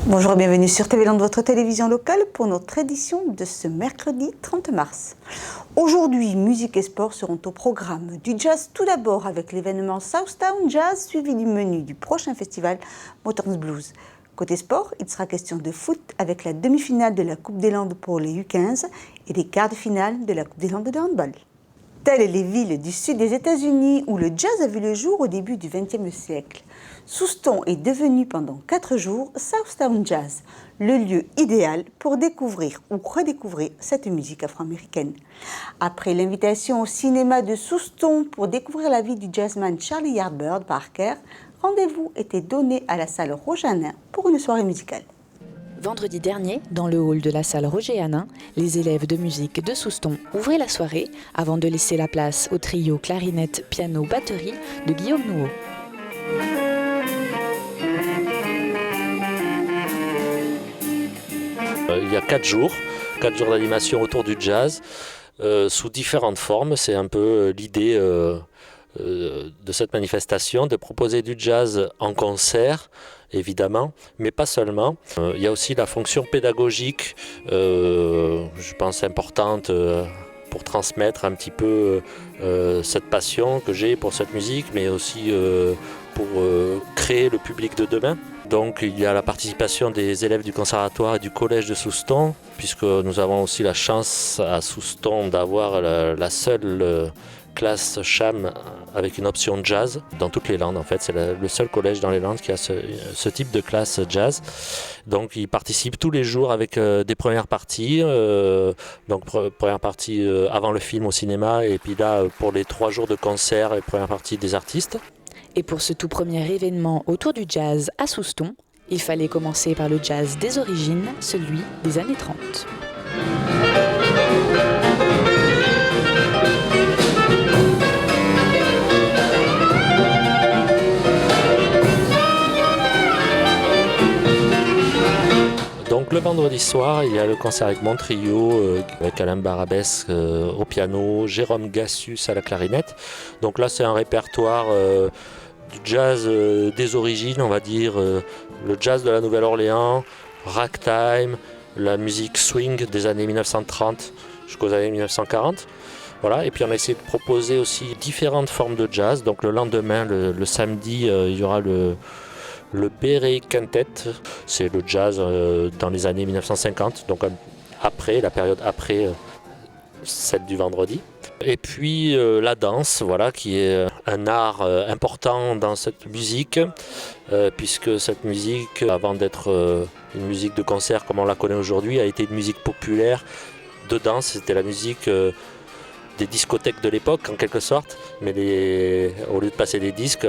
Bonjour et bienvenue sur TV Land, votre télévision locale, pour notre édition de ce mercredi 30 mars. Aujourd'hui, musique et sport seront au programme. Du jazz tout d'abord avec l'événement Southtown Jazz, suivi du menu du prochain festival Motown Blues. Côté sport, il sera question de foot avec la demi-finale de la Coupe des Landes pour les U15 et les quarts de finale de la Coupe des Landes de handball. Telles les villes du sud des États-Unis où le jazz a vu le jour au début du XXe siècle. Souston est devenu pendant 4 jours Southtown Jazz, le lieu idéal pour découvrir ou redécouvrir cette musique afro-américaine. Après l'invitation au cinéma de Souston pour découvrir la vie du jazzman Charlie Yardbird Parker, rendez-vous était donné à la salle Roger Hanin pour une soirée musicale. Vendredi dernier, dans le hall de la salle Roger Hanin, les élèves de musique de Souston ouvraient la soirée avant de laisser la place au trio clarinette, piano, batterie de Guillaume Nouveau. Il y a 4 jours d'animation autour du jazz, sous différentes formes. C'est un peu l'idée de cette manifestation, de proposer du jazz en concert, évidemment, mais pas seulement. Il y a aussi la fonction pédagogique, je pense importante, pour transmettre un petit peu cette passion que j'ai pour cette musique, mais aussi pour créer le public de demain. Donc il y a la participation des élèves du conservatoire et du collège de Souston, puisque nous avons aussi la chance à Souston d'avoir la seule classe cham avec une option jazz dans toutes les Landes. En fait, c'est le seul collège dans les Landes qui a ce type de classe jazz. Donc ils participent tous les jours avec des premières parties. Première partie avant le film au cinéma, et puis là pour les 3 jours de concert et première partie des artistes. Et pour ce tout premier événement autour du jazz à Souston, il fallait commencer par le jazz des origines, celui des années 30. Donc le vendredi soir, il y a le concert avec mon trio, avec Alain Barabès au piano, Jérôme Gassus à la clarinette. Donc là c'est un répertoire du jazz des origines, on va dire, le jazz de la Nouvelle-Orléans, ragtime, la musique swing des années 1930 jusqu'aux années 1940. Voilà. Et puis on a essayé de proposer aussi différentes formes de jazz. Donc le lendemain, le samedi, il y aura le Béret Quintet, c'est le jazz dans les années 1950, donc après, la période après celle du vendredi. Et puis la danse, voilà, qui est un art important dans cette musique, puisque cette musique, avant d'être une musique de concert comme on la connaît aujourd'hui, a été une musique populaire de danse. C'était la musique des discothèques de l'époque en quelque sorte, mais au lieu de passer des disques,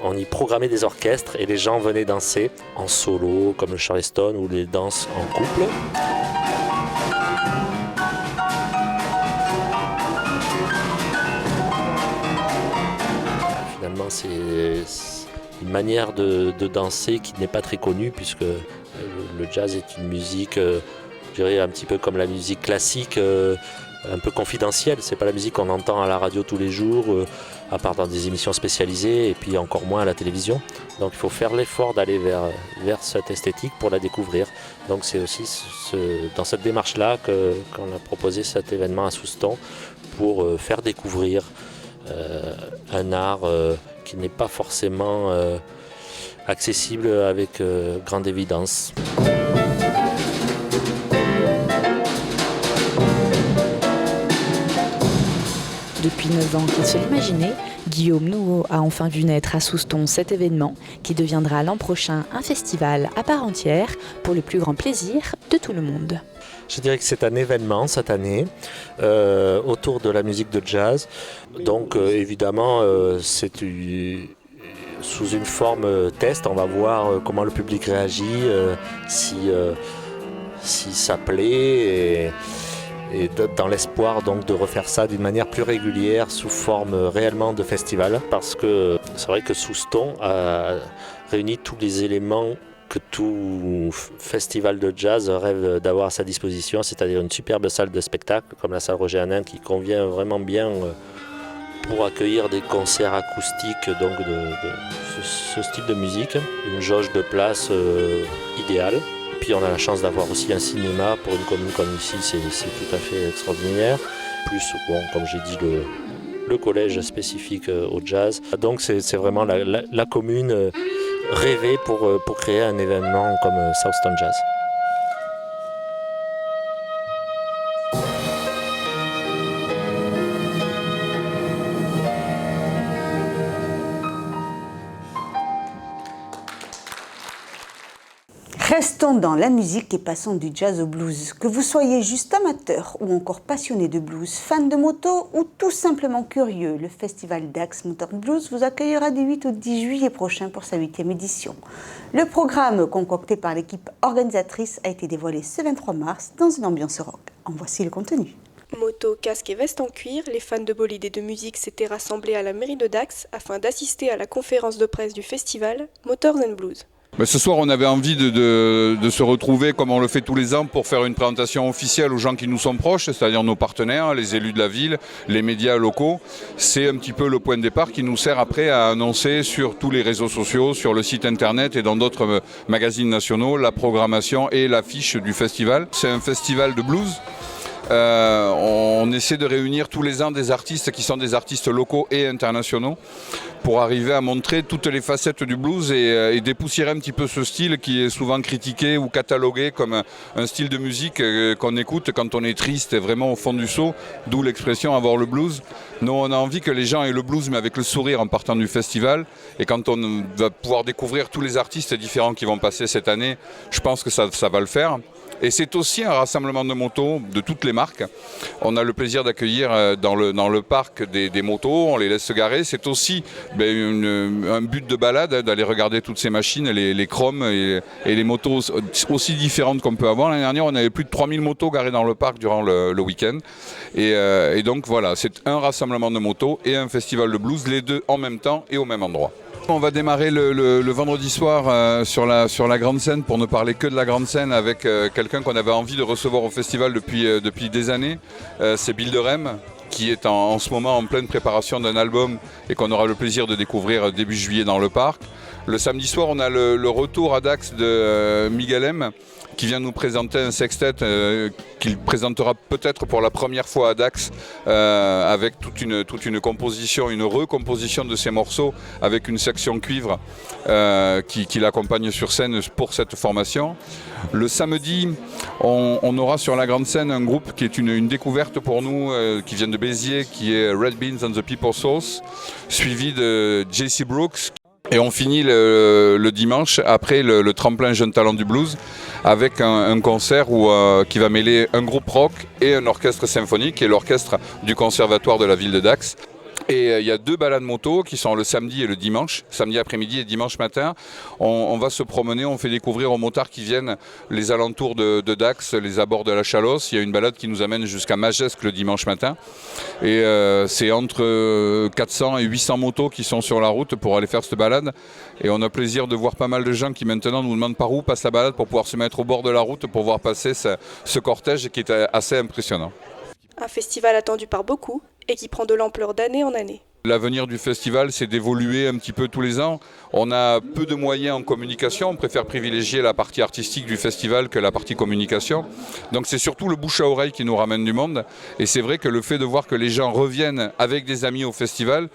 on y programmait des orchestres et les gens venaient danser en solo, comme le Charleston, ou les danses en couple. Finalement, c'est une manière de danser qui n'est pas très connue, puisque le jazz est une musique, je dirais, un petit peu comme la musique classique, un peu confidentielle. C'est pas la musique qu'on entend à la radio tous les jours, à part dans des émissions spécialisées, et puis encore moins à la télévision. Donc il faut faire l'effort d'aller vers cette esthétique pour la découvrir. Donc c'est aussi dans cette démarche-là qu'on a proposé cet événement à Souston, pour faire découvrir un art qui n'est pas forcément accessible avec grande évidence. Depuis 9 ans qu'il se l'imaginait, Guillaume Nouveau a enfin vu naître à Souston cet événement qui deviendra l'an prochain un festival à part entière pour le plus grand plaisir de tout le monde. Je dirais que c'est un événement cette année autour de la musique de jazz. Donc évidemment c'est sous une forme test. On va voir comment le public réagit, si ça plaît. Et dans l'espoir donc de refaire ça d'une manière plus régulière, sous forme réellement de festival, parce que c'est vrai que Souston a réuni tous les éléments que tout festival de jazz rêve d'avoir à sa disposition, c'est-à-dire une superbe salle de spectacle comme la salle Roger Hanin, qui convient vraiment bien pour accueillir des concerts acoustiques donc de ce style de musique. Une jauge de place idéale. Puis on a la chance d'avoir aussi un cinéma pour une commune comme ici, c'est tout à fait extraordinaire. Plus, bon, comme j'ai dit, le collège spécifique au jazz. Donc c'est vraiment la commune rêvée pour créer un événement comme Southtown Jazz. Restons dans la musique et passons du jazz au blues. Que vous soyez juste amateur ou encore passionné de blues, fan de moto ou tout simplement curieux, le festival Dax Motor Blues vous accueillera du 8 au 10 juillet prochain pour sa 8e édition. Le programme concocté par l'équipe organisatrice a été dévoilé ce 23 mars dans une ambiance rock. En voici le contenu. Moto, casque et veste en cuir, les fans de bolide et de musique s'étaient rassemblés à la mairie de Dax afin d'assister à la conférence de presse du festival Motors and Blues. Ce soir, on avait envie de se retrouver comme on le fait tous les ans pour faire une présentation officielle aux gens qui nous sont proches, c'est-à-dire nos partenaires, les élus de la ville, les médias locaux. C'est un petit peu le point de départ qui nous sert après à annoncer sur tous les réseaux sociaux, sur le site internet et dans d'autres magazines nationaux, la programmation et l'affiche du festival. C'est un festival de blues. On essaie de réunir tous les ans des artistes qui sont des artistes locaux et internationaux pour arriver à montrer toutes les facettes du blues et dépoussiérer un petit peu ce style qui est souvent critiqué ou catalogué comme un style de musique qu'on écoute quand on est triste et vraiment au fond du seau, d'où l'expression avoir le blues. Nous, on a envie que les gens aient le blues mais avec le sourire en partant du festival, et quand on va pouvoir découvrir tous les artistes différents qui vont passer cette année, je pense que ça va le faire. Et c'est aussi un rassemblement de motos de toutes les marques. On a le plaisir d'accueillir dans le parc des motos, on les laisse se garer. C'est aussi un but de balade, d'aller regarder toutes ces machines, les chromes et les motos aussi différentes qu'on peut avoir. L'année dernière, on avait plus de 3000 motos garées dans le parc durant le week-end. Et donc voilà, c'est un rassemblement de motos et un festival de blues, les deux en même temps et au même endroit. On va démarrer le vendredi soir sur la grande scène pour ne parler que de la grande scène avec quelqu'un qu'on avait envie de recevoir au festival depuis des années. C'est Bill de Rem, qui est en ce moment en pleine préparation d'un album et qu'on aura le plaisir de découvrir début juillet dans le parc. Le samedi soir, on a le retour à Dax de Miguel M, qui vient nous présenter un sextet qu'il présentera peut-être pour la première fois à Dax avec toute une composition, une recomposition de ses morceaux avec une section cuivre qui l'accompagne sur scène pour cette formation. Le samedi, on aura sur la grande scène un groupe qui est une découverte pour nous, qui vient de Béziers, qui est Red Beans and the People's Sauce, suivi de JC Brooks. Et on finit le dimanche, après le tremplin Jeunes Talents du Blues, avec un concert qui va mêler un groupe rock et un orchestre symphonique, et l'orchestre du conservatoire de la ville de Dax. Et il y a 2 balades moto qui sont le samedi et le dimanche, samedi après-midi et dimanche matin. On va se promener, on fait découvrir aux motards qui viennent les alentours de Dax, les abords de la Chalosse. Il y a une balade qui nous amène jusqu'à Magesque le dimanche matin. Et c'est entre 400 et 800 motos qui sont sur la route pour aller faire cette balade. Et on a plaisir de voir pas mal de gens qui maintenant nous demandent par où passe la balade pour pouvoir se mettre au bord de la route pour voir passer ce cortège qui est assez impressionnant. Un festival attendu par beaucoup et qui prend de l'ampleur d'année en année. L'avenir du festival, c'est d'évoluer un petit peu tous les ans. On a peu de moyens en communication, on préfère privilégier la partie artistique du festival que la partie communication. Donc c'est surtout le bouche à oreille qui nous ramène du monde. Et c'est vrai que le fait de voir que les gens reviennent avec des amis au festival,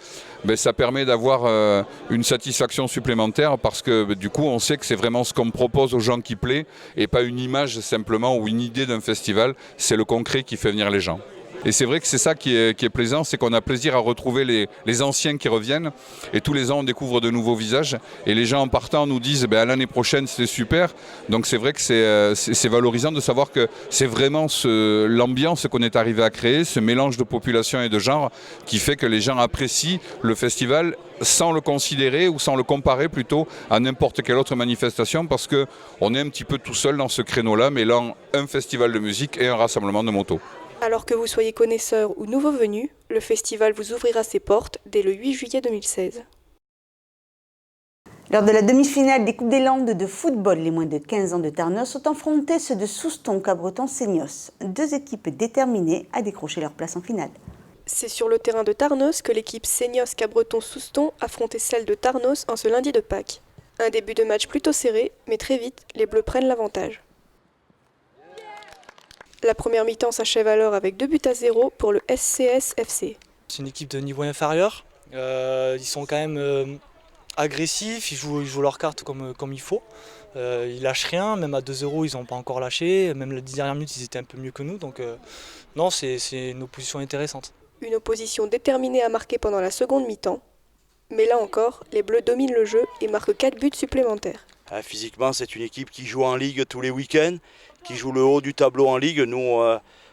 ça permet d'avoir une satisfaction supplémentaire, parce que du coup on sait que c'est vraiment ce qu'on propose aux gens qui plaît et pas une image simplement ou une idée d'un festival, c'est le concret qui fait venir les gens. Et c'est vrai que c'est ça qui est plaisant, c'est qu'on a plaisir à retrouver les anciens qui reviennent, et tous les ans on découvre de nouveaux visages, et les gens en partant nous disent à l'année prochaine c'était super. Donc c'est vrai que c'est valorisant de savoir que c'est vraiment l'ambiance qu'on est arrivé à créer, ce mélange de population et de genre, qui fait que les gens apprécient le festival sans le considérer ou sans le comparer plutôt à n'importe quelle autre manifestation, parce qu'on est un petit peu tout seul dans ce créneau-là, mêlant un festival de musique et un rassemblement de motos. Alors que vous soyez connaisseur ou nouveau venu, le festival vous ouvrira ses portes dès le 8 juillet 2016. Lors de la demi-finale des Coupes des Landes de football, les moins de 15 ans de Tarnos sont affrontés ceux de Souston-Cabreton-Seignos, 2 équipes déterminées à décrocher leur place en finale. C'est sur le terrain de Tarnos que l'équipe Seignos Cabreton-Souston affrontait celle de Tarnos en ce lundi de Pâques. Un début de match plutôt serré, mais très vite, les Bleus prennent l'avantage. La première mi-temps s'achève alors avec 2-0 pour le SCS FC. C'est une équipe de niveau inférieur. Ils sont quand même agressifs, ils jouent leurs cartes comme il faut. Ils lâchent rien, même à 2-0 ils n'ont pas encore lâché. Même les 10 dernières minutes ils étaient un peu mieux que nous. Donc non, c'est une opposition intéressante. Une opposition déterminée à marquer pendant la seconde mi-temps. Mais là encore, les Bleus dominent le jeu et marquent 4 buts supplémentaires. Physiquement, c'est une équipe qui joue en Ligue tous les week-ends, qui joue le haut du tableau en Ligue. Nous,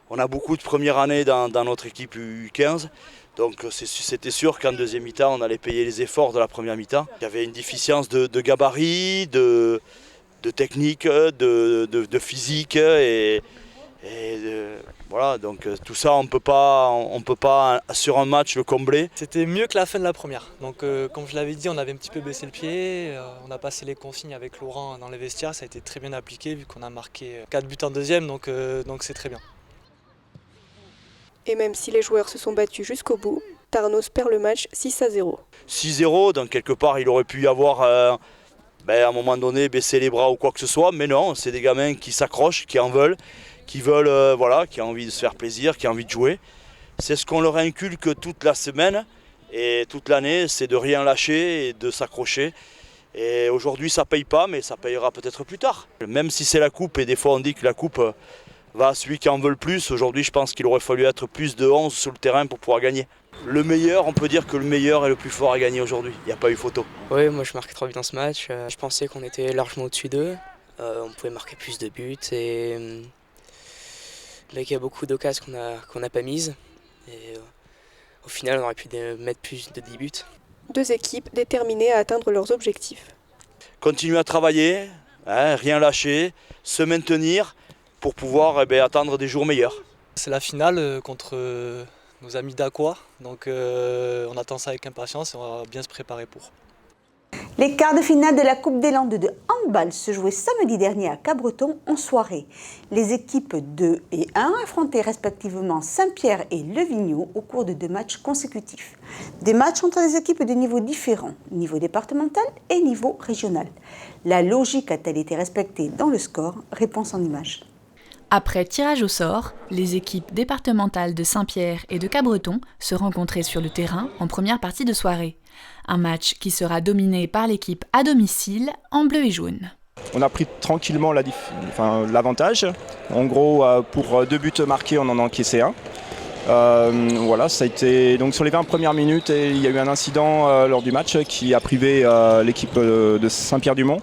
on a beaucoup de première année dans notre équipe U15. Donc c'était sûr qu'en deuxième mi-temps, on allait payer les efforts de la première mi-temps. Il y avait une déficience de gabarit, de technique, de physique voilà, donc tout ça on peut pas sur un match le combler. C'était mieux que la fin de la première. Donc comme je l'avais dit, on avait un petit peu baissé le pied, on a passé les consignes avec Laurent dans les vestiaires, ça a été très bien appliqué vu qu'on a marqué 4 buts en deuxième, donc c'est très bien. Et même si les joueurs se sont battus jusqu'au bout, Tarnos perd le match 6-0. 6-0, donc quelque part il aurait pu y avoir à un moment donné baisser les bras ou quoi que ce soit, mais non, c'est des gamins qui s'accrochent, qui en veulent, qui ont envie de se faire plaisir, qui ont envie de jouer. C'est ce qu'on leur inculque toute la semaine et toute l'année, c'est de rien lâcher et de s'accrocher. Et aujourd'hui ça paye pas, mais ça payera peut-être plus tard. Même si c'est la coupe, et des fois on dit que la coupe va à celui qui en veut le plus, aujourd'hui je pense qu'il aurait fallu être plus de 11 sur le terrain pour pouvoir gagner. Le meilleur, on peut dire que le meilleur est le plus fort à gagner aujourd'hui, il n'y a pas eu photo. Oui, moi je marquais 3 buts dans ce match, je pensais qu'on était largement au-dessus d'eux, on pouvait marquer plus de buts, mais qu'il y a beaucoup d'occasions qu'on n'a pas mises. Et au final, on aurait pu mettre plus de 10 buts. 2 équipes déterminées à atteindre leurs objectifs. Continuer à travailler, rien lâcher, se maintenir pour pouvoir attendre des jours meilleurs. C'est la finale contre nos amis d'Aqua, donc on attend ça avec impatience et on va bien se préparer pour. Les quarts de finale de la Coupe des Landes de handball se jouaient samedi dernier à Cabreton en soirée. Les équipes 2 et 1 affrontaient respectivement Saint-Pierre et Levigno au cours de 2 matchs consécutifs. Des matchs entre des équipes de niveaux différents, niveau départemental et niveau régional. La logique a-t-elle été respectée dans le score? Réponse en images. Après tirage au sort, les équipes départementales de Saint-Pierre et de Cabreton se rencontraient sur le terrain en première partie de soirée. Un match qui sera dominé par l'équipe à domicile en bleu et jaune. On a pris tranquillement l'avantage. En gros, pour 2 buts marqués, on en a encaissé un. Voilà, ça a été donc sur les 20 premières minutes, et il y a eu un incident lors du match qui a privé l'équipe de Saint-Pierre-du-Mont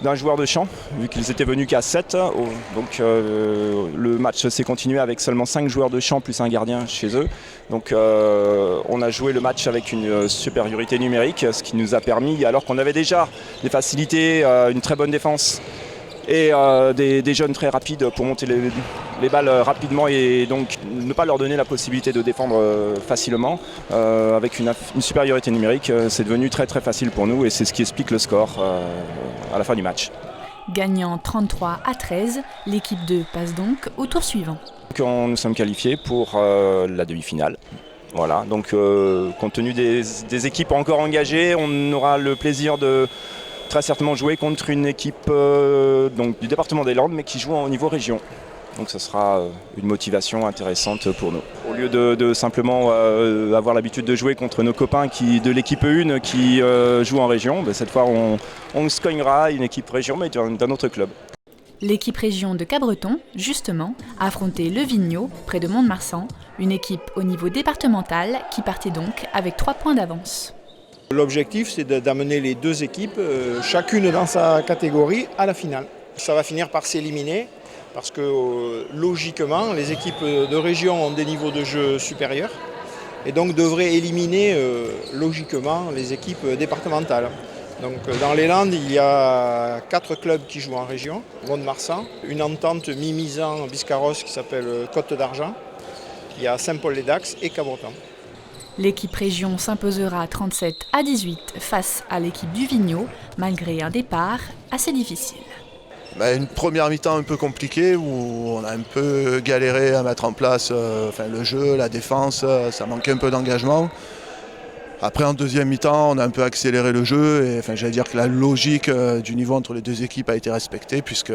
d'un joueur de champ, vu qu'ils étaient venus qu'à 7. Donc le match s'est continué avec seulement 5 joueurs de champ plus un gardien chez eux. Donc on a joué le match avec une supériorité numérique, ce qui nous a permis, alors qu'on avait déjà des facilités, une très bonne défense et des jeunes très rapides pour monter les balles rapidement, et donc ne pas leur donner la possibilité de défendre facilement. Avec une supériorité numérique, c'est devenu très très facile pour nous, et c'est ce qui explique le score à la fin du match. Gagnant 33-13, l'équipe 2 passe donc au tour suivant. Nous sommes qualifiés pour la demi-finale. Voilà, donc compte tenu des équipes encore engagées, on aura le plaisir de très certainement jouer contre une équipe donc, du département des Landes, mais qui joue au niveau région. Donc ce sera une motivation intéressante pour nous. Au lieu de simplement avoir l'habitude de jouer contre nos copains de l'équipe 1 qui jouent en région, cette fois on se cognera une équipe région, mais d'un autre club. L'équipe région de Cabreton, justement, a affronté Levigno, près de Mont-de-Marsan, une équipe au niveau départemental qui partait donc avec 3 points d'avance. L'objectif, c'est d'amener les 2 équipes, chacune dans sa catégorie, à la finale. Ça va finir par s'éliminer parce que logiquement, les équipes de région ont des niveaux de jeu supérieurs et donc devraient éliminer logiquement les équipes départementales. Donc, dans les Landes, il y a 4 clubs qui jouent en région. Mont-de-Marsan, une entente Mimizan-Biscarrosse qui s'appelle Côte d'Argent. Il y a Saint-Paul-les-Dax et Cabreton. L'équipe région s'imposera 37-18 face à l'équipe du Vigno, malgré un départ assez difficile. Une première mi-temps un peu compliquée où on a un peu galéré à mettre en place le jeu, la défense, ça manquait un peu d'engagement. Après en deuxième mi-temps, on a un peu accéléré le jeu et j'allais dire que la logique du niveau entre les deux équipes a été respectée puisque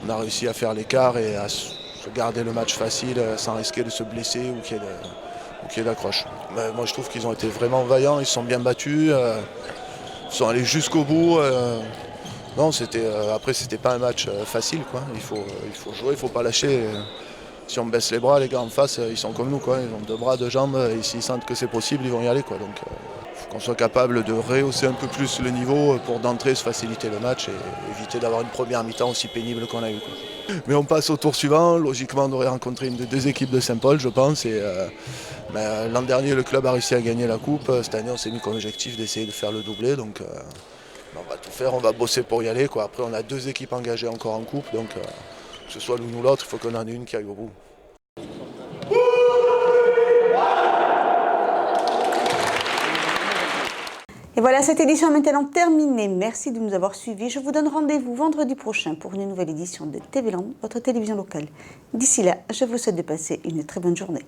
on a réussi à faire l'écart et à se garder le match facile sans risquer de se blesser ou qu'il y ait d'accroche. Moi je trouve qu'ils ont été vraiment vaillants, ils se sont bien battus, ils sont allés jusqu'au bout. Non, après c'était pas un match facile quoi. Il faut jouer, il faut pas lâcher. Si on baisse les bras, les gars en face, ils sont comme nous quoi. Ils ont 2 bras, 2 jambes, et s'ils sentent que c'est possible, ils vont y aller quoi. Donc il faut qu'on soit capable de rehausser un peu plus le niveau pour d'entrée se faciliter le match et éviter d'avoir une première mi-temps aussi pénible qu'on a eu quoi. Mais on passe au tour suivant. Logiquement, on aurait rencontré une des 2 équipes de Saint-Paul, je pense. L'an dernier, le club a réussi à gagner la coupe. Cette année, on s'est mis comme objectif d'essayer de faire le doublé. Donc on va tout faire, on va bosser pour y aller quoi. Après, on a 2 équipes engagées encore en coupe. Donc que ce soit l'une ou l'autre, il faut qu'on en ait une qui aille au bout. Et voilà, cette édition est maintenant terminée. Merci de nous avoir suivis. Je vous donne rendez-vous vendredi prochain pour une nouvelle édition de TV Land, votre télévision locale. D'ici là, je vous souhaite de passer une très bonne journée.